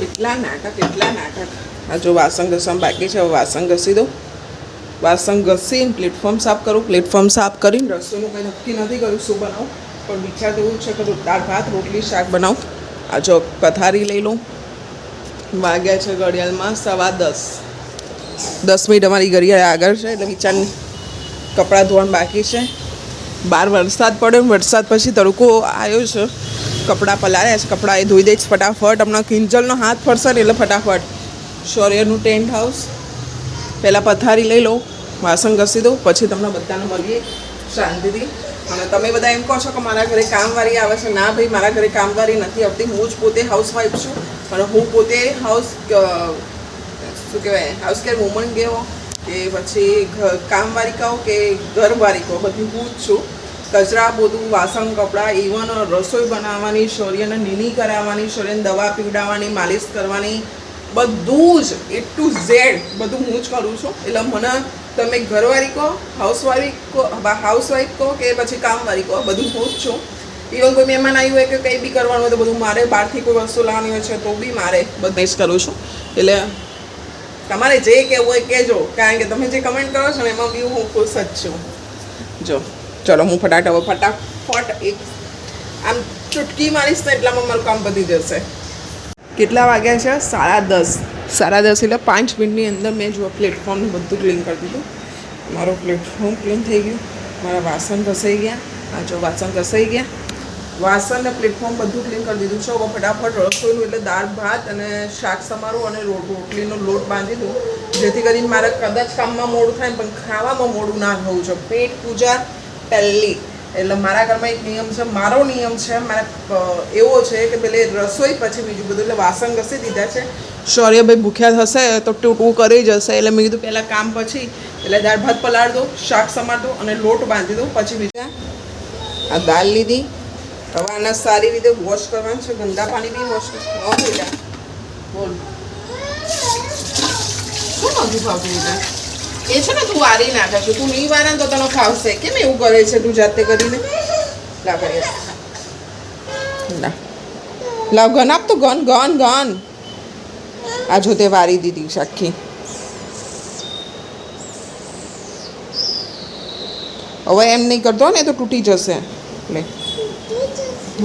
એટલા નાટક. આ જો વાસણ ઘસવા બાકી છે, હવે વાસણ ઘસી દઉં. વાસણ ઘસીને પ્લેટફોર્મ સાફ કરું. પ્લેટફોર્મ સાફ કરીને રસોઈનું કંઈ નક્કી નથી કર્યું શું બનાવું, પણ વિચાર એવું છે કે દાળ ભાત રોટલી શાક બનાવું. આ જો પથારી લઈ લઉં. વાગ્યા છે ઘડિયાળમાં 10:15. 10 મિનિટ અમારી ઘડિયાળ આગળ છે, એટલે વિચાર કપડાં ધોવાનું બાકી છે. બહાર વરસાદ પડ્યો, વરસાદ પછી તડકો આવ્યો છે. કપડાં પલાળ્યા છે, કપડાં એ ધોઈ દઈશ ફટાફટ. હમણાં કિંજલનો હાથ ફરશે ને એટલે ફટાફટ. શૌર્યનું ટેન્ટ હાઉસ. પહેલાં પથારી લઈ લઉં, વાસણ ઘસી દઉં, પછી તમને બધાને મળીએ શાંતિથી. અને તમે બધા એમ કહો છો કે મારા ઘરે કામવાળી આવે છે. ના ભાઈ, મારા ઘરે કામવાળી નથી આવતી. હું જ પોતે હાઉસવાઈફ છું. અને હું પોતે શું કહેવાય હાઉસકેર વુમન ગયો કે પછી કામવાળી કહો કે ઘરવાળી કહો, બધી હું જ છું. કચરા બધું, વાસણ કપડાં, ઇવન રસોઈ બનાવવાની, શૌર્યને નીની કરાવવાની, શૌર્યને દવા પીવડાવવાની, માલિશ કરવાની, બધું જ A to Z બધું હું જ કરું છું. એટલે મને તમે ઘરવાળી કહો, હાઉસવાઈફ કહો કે પછી કામવાળી કહો, બધું હું જ છું. ઇવન કોઈ મહેમાન આવ્યું હોય કે કંઈ બી કરવાનું હોય તો બધું મારે. બહારથી કોઈ વસ્તુ લાવવાની હોય છે તો બી મારે બધું જ કરું છું. એટલે તમારે જે કહેવું હોય કહેજો, કારણ કે તમે જે કમેન્ટ કરો છો ને એમાં બી હું ખુશ જ છું. જો ચલો હું ફટાફટ એક આમ ચૂટકી મારીશ ને એટલામાં મારું કામ પતી જશે. કેટલા વાગ્યા છે? 10:30. 10:30 એટલે 5 મિનિટની અંદર મેં જો પ્લેટફોર્મનું બધું ક્લીન કરી દીધું. મારું પ્લેટફોર્મ ક્લીન થઈ ગયું. મારા વાસણ ઘસાઈ ગયા. આ જો વાસણ ઘસાઈ ગયા. વાસણ ને પ્લેટફોર્મ બધું ક્લીન કરી દીધું છે. હવે ફટાફટ રસોઈનું એટલે દાળ ભાત અને શાક સમારું અને રોટલીનો લોટ બાંધી દઉં, જેથી કરીને મારે કદાચ કામમાં મોડું થાય પણ ખાવામાં મોડું ના થવું છે. પેટ પૂજા પહેલી. એટલે મારા ઘરમાં એક નિયમ છે, મારો નિયમ છે, મારે એવો છે કે પેલે રસોઈ પછી બીજું બધું. એટલે વાસણ ઘસી દીધા છે. શૌર્યભાઈ ભૂખ્યા થશે તો ટૂંકું કરી જશે, એટલે મેં કીધું પહેલાં કામ પછી એટલે દાળ ભાત પલાળ દો, શાક સમાર દો અને લોટ બાંધી દો, પછી બીજા. આ દાળ લીધી. હવે આને સારી રીતે વોશ કરવાનું છે. ગંદા પાણી બી વોશ બેટા બોલ શું નથી ફાવતું બેટા? એ છે ને તું વારી નાખે છે. તું નહીં વારે તો તને ફાવશે. કેમ એવું કરે છે તું જાતે કરીને? લાવ ગન આપ તો. ગન આ જો તે વારી દીધી આખી. હવે એમ નહીં કરતો ને તો તૂટી જશે. એટલે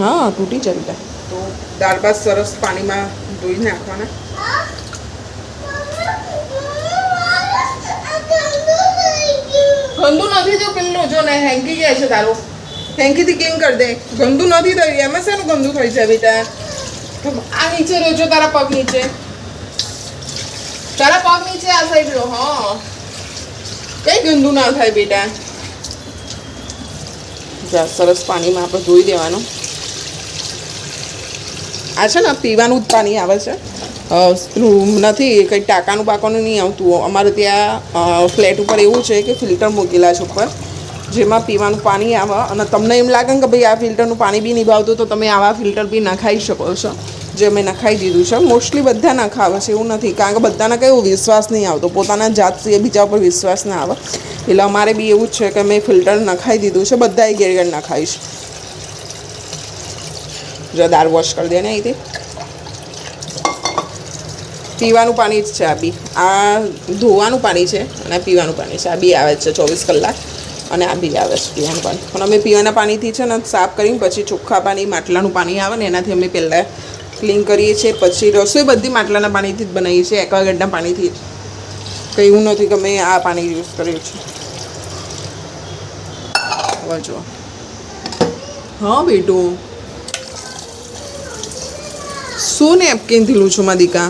હા તૂટી જાય બેટા. તો દાળ ભાત સરસ પાણીમાં ધોઈ નાખવાના. ગંદુ નથી થયું પેલું જો ને હેંકી જાય છે તારું. હેંકીથી ક્લીન કરી દે. ગંદુ નથી થયું. એમાં શેનું ગંદુ થઈ જાય બેટા? આ નીચે રોજો, તારા પગ નીચે. તારા પગ નીચે આ સાઈડ લો. હા કઈ ગંદુ ના થાય બેટા. જા સરસ પાણીમાં આપણે ધોઈ દેવાનું. આ છે ને પીવાનું જ પાણી આવે છે. નથી કંઈ ટાંકાનું બાકાનું નહીં આવતું. અમારે ત્યાં ફ્લેટ ઉપર એવું છે કે ફિલ્ટર મૂકેલા છે ઉપર, જેમાં પીવાનું પાણી આવે. અને તમને એમ લાગે કે ભાઈ આ ફિલ્ટરનું પાણી બી નહીં ભાવતું તો તમે આવા ફિલ્ટર બી નખાઈ શકો છો, જે અમે નખાઈ દીધું છે. મોસ્ટલી બધા નખાવે છે, એવું નથી. કારણ કે બધાને કયો વિશ્વાસ નહીં આવતો, પોતાના જાત એ બીજા ઉપર વિશ્વાસ ના આવે. એટલે અમારે બી એવું જ છે કે મેં ફિલ્ટર નખાઈ દીધું છે. બધાએ ઘેર નખાઈશ. જો દાળ વોશ કરી દે ને અહીંથી. પીવાનું પાણી જ છે આ બી. આ ધોવાનું પાણી છે અને પીવાનું પાણી છે. આ બી આવે છે 24 કલાક અને આ બી આવે છે પીવાનું પાણી. પણ અમે પીવાના પાણીથી છે ને સાફ કરીને પછી ચોખ્ખા પાણી માટલાનું પાણી આવે ને એનાથી અમે પહેલાં ક્લીન કરીએ છીએ. પછી રસોઈ બધી માટલાના પાણીથી જ બનાવીએ છીએ, એક્વાગાર્ડના પાણીથી જ. કંઈ એવું નથી કે મેં આ પાણી યુઝ કર્યું છે. હવે જો હા બેટું શું નેપકિન થયેલું છું મારા દીકા?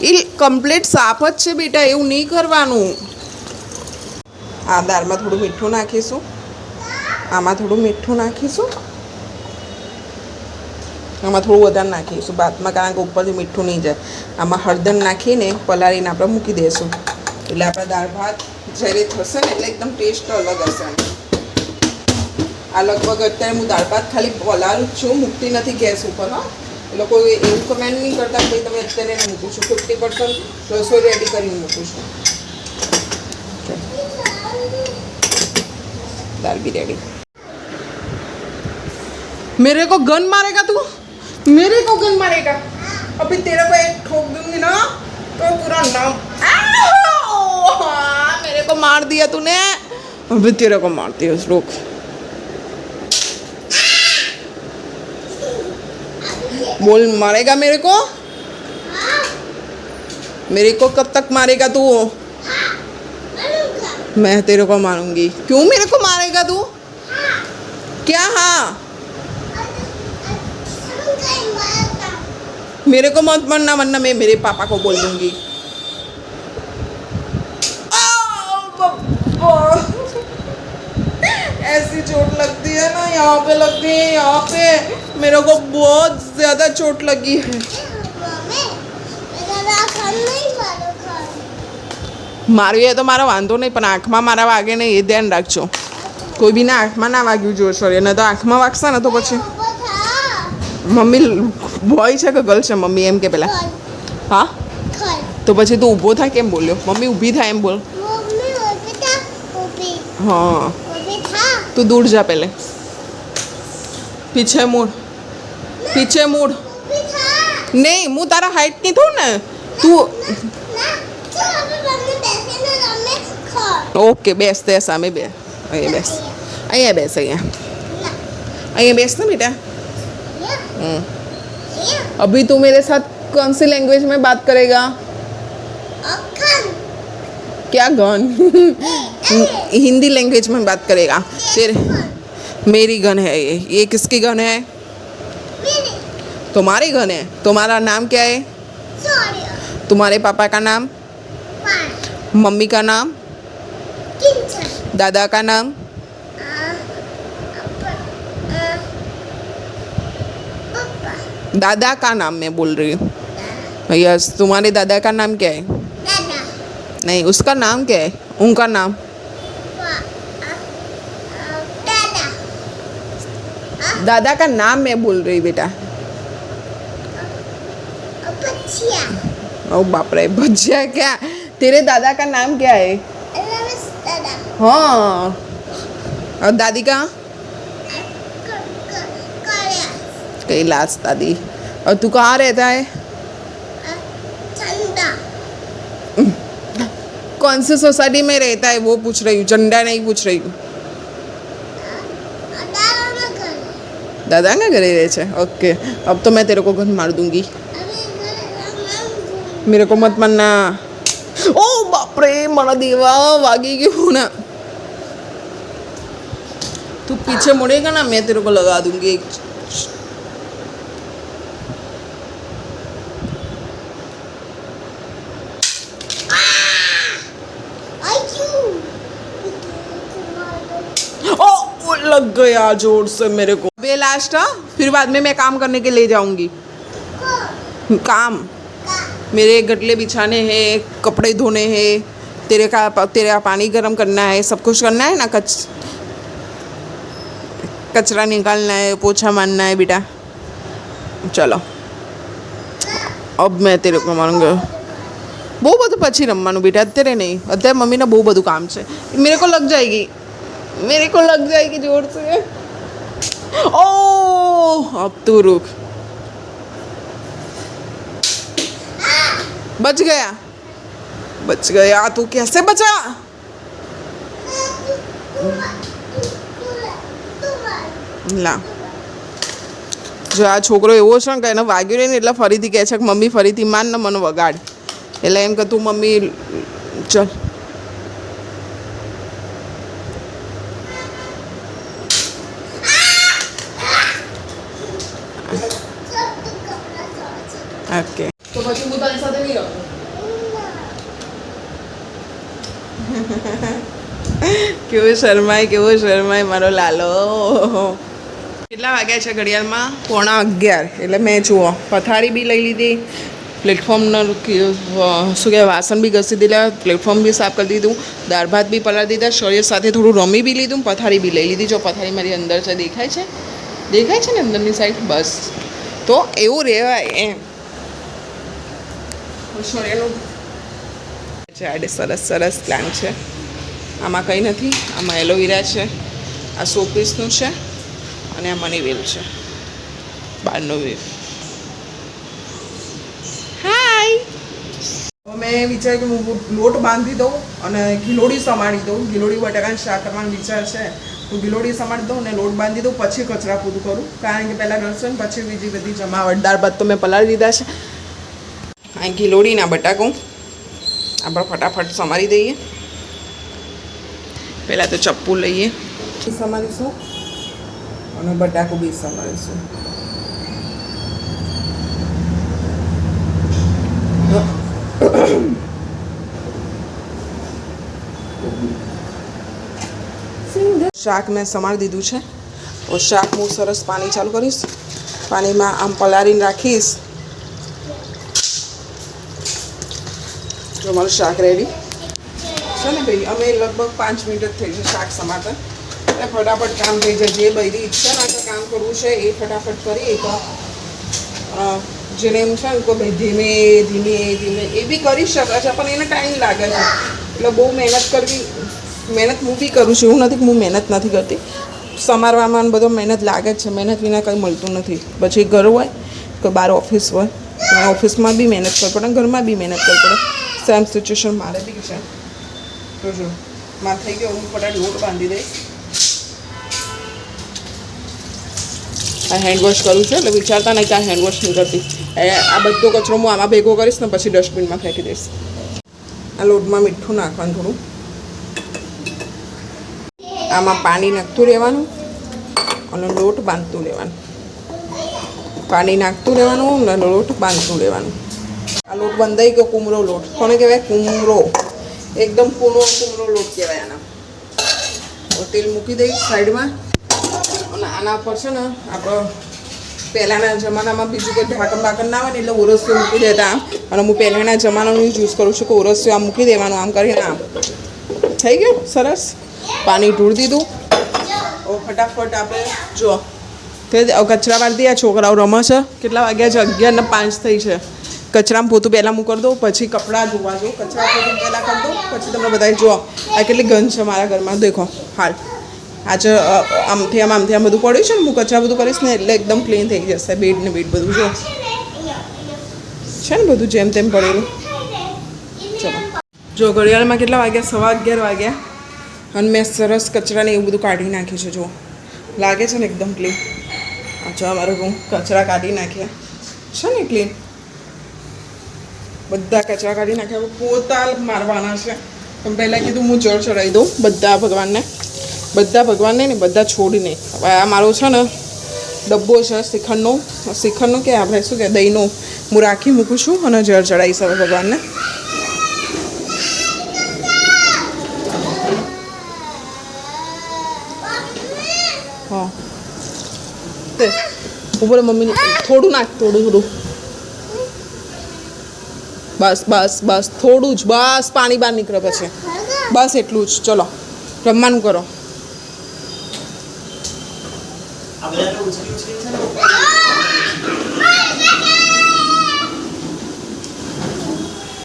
એ કમ્પ્લીટ સાફ જ છે બેટા, એવું નહીં કરવાનું. આ દાળમાં થોડું મીઠું નાખીશું, આમાં થોડું મીઠું નાખીશું, આમાં થોડું વધારે નાખીશું ભાતમાં, કારણ કે ઉપરથી મીઠું નહીં જાય. આમાં હળદર નાખીને પલાળીને આપણે મૂકી દઈશું. એટલે આપણા દાળ ભાત જ્યારે થશે ને એટલે એકદમ ટેસ્ટ અલગ હશે. આ લગભગ અત્યારે હું દાળ ભાત ખાલી પલાળું જ છું, મૂકતી નથી ગેસ ઉપર. હા એ લોકો એવું કમેન્ટ નહીં કરતા કે તમે અત્યારે એને મૂકું છું. 50% રસોઈ રેડી કરીને મૂકું છું. दाल भी रेडी। मेरे को गन मारेगा तू? मेरे को गन मारेगा? अभी तेरे को एक ठोक दूंगी ना तो पूरा नाम मेरे को मार दिया तूने। अभी तेरे को मारती है रुक। बोल मारेगा मेरे को? मेरे को कब तक मारेगा तू? मैं तेरे को मारूंगी। क्यों मेरे को मारेगा तू? क्या? हाँ मेरे को मत मारना वरना मैं मेरे पापा को बोल दूंगी। ऐसी चोट लगती है ना, यहाँ पे लगती है, यहाँ पे मेरे को बहुत ज्यादा चोट लगी है। માર્યું એ તો મારો વાંધો નહીં, પણ આંખમાં મારા વાગે નહીં એ ધ્યાન રાખજો. કોઈ બીના આંખમાં ના વાગ્યું જોશો, એને તો આંખમાં વાગશે ને તો પછી મમ્મી બોય છે કે ગર્લ છે? મમ્મી એમ કે પેલા. હા તો પછી તું ઊભો થાય કેમ બોલ્યો? મમ્મી ઊભી થાય એમ બોલ. हाँ तू दूर जा पहले, पीछे मुड़, पीछे मुड़. नहीं मुँह तारा हाइट नहीं थो ने तू. ओके बेस ते सामे बे. અહીંયા બેસ, અહીંયા બેસ, અહીંયા બેસ ना बेटा. अभी तू मेरे साथ कौन सी लैंग्वेज में बात करेगा? क्या गन? हिंदी लैंग्वेज में बात करेगा. फिर मेरी गन है ये किसकी गन है? तुम्हारी गन है. तुम्हारा नाम क्या है? तुम्हारे पापा का नाम? मम्मी का नाम? दादा का नाम? दादा का नाम मैं बोल रही हूँ. यस तुम्हारे दादा का नाम क्या है? नहीं उसका नाम क्या है? उनका नाम? दादा का नाम मैं बोल रही बेटा. ओ बाप रे भजिया क्या? तेरे दादा का नाम क्या है? हाँ और दादी का? कैलाश दादी. और तू कहाँ रहता है? कौन सी सोसाइटी में रहता है वो पूछ रही हूँ, झंडा नहीं पूछ रही हूँ. दादा ना घरे रहे छे. ओके अब तो मैं तेरे को गन मार दूंगी. मेरे को मत मारना. ओ बाप रे मारा देवा वागी क्यों ना. तू पीछे मुड़ेगा ना मैं तेरे को लगा दूंगी एक. लग गया जोर से मेरे को. वे लास्ट फिर बाद में मैं काम करने के ले जाऊंगी. काम मेरे गटले बिछाने हैं, कपड़े धोने हैं, तेरा पानी गर्म करना है, सब कुछ करना है ना. कचरा निकालना है, पोछा मारना है बेटा. चलो अब मैं तेरे को मारूंगा. બહુ બધું પછી રમવાનું બેટા, અત્યારે નહીં. અત્યારે મમ્મીને બહુ બધું કામ છે. मेरे को लग जाएगी, मेरे को लग जाएगी जोर से. ओ अब तू रुक. बच गया, बच गया. तू कैसे बचा? ला જો આ છોકરો એવો છે ને કે એને વાગ્યું નહીં ને એટલે ફરીથી કહે છે કે મમ્મી ફરીથી માન ને મને વગાડ. એટલે એમ કે તું મમ્મી ચલ. ઓકે તો પછી હું તારી સાથે નહીં રહું. કેવો શરમાય મારો લાલો. કેટલા વાગ્યા છે ઘડિયાળમાં? 11:15. એટલે મેં જુઓ પથારી બી લઈ લીધી, પ્લેટફોર્મના શું કહેવાય વાસણ બી ઘસી દીધા, પ્લેટફોર્મ બી સાફ કરી દીધું, દાળ ભાત બી પલાળી દીધા, શરીર સાથે થોડું રમી બી લીધું, પથારી બી લઈ લીધી. જો પથારી મારી અંદર છે, દેખાય છે? દેખાય છે ને અંદરની સાઈડ? બસ તો એવું રહેવાય એમ. શરીરનું સરસ સરસ પ્લાન છે. આમાં કંઈ નથી. આમાં એલોવેરા છે, આ શોપીસનું છે અને આ મની વેલ છે, બહારનો વેલ. મેં વિચાર્યું કે હું લોટ બાંધી દઉં અને ગિલોડી સમારી દઉં. ગિલોડી બટાકાનું શાક કરવાનો વિચાર છે, તો ગિલોડી સમારી દઉં ને લોટ બાંધી દઉં, પછી કચરા પૂરું કરું. કારણ કે પહેલાં રસોઈ પછી બીજી બધી જમાવટ. દાળ ભાત તો મેં પલાળી દીધા છે. અહીં ગિલોડીના બટાકું આપણે ફટાફટ સમારી દઈએ. પહેલાં તો ચપ્પુ લઈએ, સમારીશું અને બટાકું બી સમારીશું. શાક મેં સમારી દીધું છે. તો શાક હું સરસ પાણી ચાલુ કરીશ, પાણીમાં આમ પલાળીને રાખીશ. જો મારું શાક રેડી છે ને ભાઈ. અમે લગભગ 5 મિનિટ જ થઈ છે શાક સમારતા, એટલે ફટાફટ કામ થઈ જાય. જે બધી ઈચ્છા ના કે કામ કરવું છે એ ફટાફટ કરીએ. તો જેને એમ છે ને કે ભાઈ ધીમે ધીમે ધીમે એ બી કરી શકે છે, પણ એને ટાઈમ લાગે છે. એટલે બહુ મહેનત કરવી, મહેનત હું બી કરું છું, એવું નથી કે હું મહેનત નથી કરતી. સમારવામાં બધો મહેનત લાગે જ છે. મહેનત વિના કંઈ મળતું નથી. પછી ઘર હોય કે બહાર ઓફિસ હોય, ઓફિસમાં બી મહેનત કરવી પડે, ઘરમાં બી મહેનત કરવી પડે. સેમ સિચ્યુએશન મારે બી છે. તો જો મારે થઈ ગયો, હું ફટાફટ લોટ બાંધી દઈશ. આ હેન્ડવોશ કરું છું, એટલે વિચારતા નહીં કે આ હેન્ડવોશ નહીં કરતી. આ બધો કચરો હું આમાં ભેગો કરીશ ને પછી ડસ્ટબિનમાં ફેંકી દઈશ. આ લોટમાં મીઠું નાખવાનું થોડું, આમાં પાણી નાખતું રહેવાનું અને લોટ બાંધતું રહેવાનું. પાણી નાખતું રહેવાનું અને લોટ બાંધતું રહેવાનું. આ લોટ બંધાઈ ગયો, કુમરો લોટ. કોને કહેવાય? કુમરો. એકદમ કુમરો લોટ કહેવાય આના. તેલ મૂકી દઈશ સાઈડમાં. અને આના પર છે ને આપણે પહેલાંના જમાનામાં બીજું કોઈ ઢાંકણ બાકણ ના હોય ને એટલે ઓરસિયો મૂકી દેતા. અને હું પહેલાંના જમાનાનું યુઝ કરું છું કે ઓરસિયો આમ મૂકી દેવાનું, આમ કરીને આમ. થઈ ગયું સરસ. પાણી ઢોળી દીધું. ફટાફટ આપણે જો કચરા વાળી દઈએ. છોકરાઓ રમે છે. કેટલા વાગ્યા છે? 11:05 થઈ છે. કચરામાં પોતું પહેલાં હું કરી દઉં, પછી કપડાં ધોવા દઉં. કચરા પોતું પહેલાં કરી દઉં, પછી તમને બધાએ જો આ કેટલી ગંધ છે મારા ઘરમાં. દેખો હાલ આજે આમથી આમ બધું પડ્યું છે ને. હું કચરા બધું કરીશ ને એટલે એકદમ ક્લીન થઈ જશે. બેડ ને બેડ બધું જો છે ને, બધું જેમ તેમ પડેલું. ચલો જો ઘડિયાળમાં કેટલા વાગ્યા? 11:15 વાગ્યા. અને મેં સરસ કચરાને એવું બધું કાઢી નાખ્યું છે. જો લાગે છે ને એકદમ ક્લીન. અચ્છા અમારે હું કચરા કાઢી નાખ્યા છે ને ક્લીન. બધા કચરા કાઢી નાખ્યા. પોતા મારવાના છે. પણ પહેલાં કીધું હું જળ ચડાવી દઉં બધા ભગવાનને ને બધા છોડીને. હવે આ મારો છે ને ડબ્બો છે શ્રીખંડનો કે આપણે શું કે દહીંનો. હું રાખી મૂકું છું અને જળ ચડાવીશ હવે ભગવાનને. હા તે ઉપર મમ્મીને થોડું નાખ, થોડું બસ થોડું જ. બસ પાણી બહાર નીકળે પછી. બસ એટલું જ. ચલો રમવાનું કરો.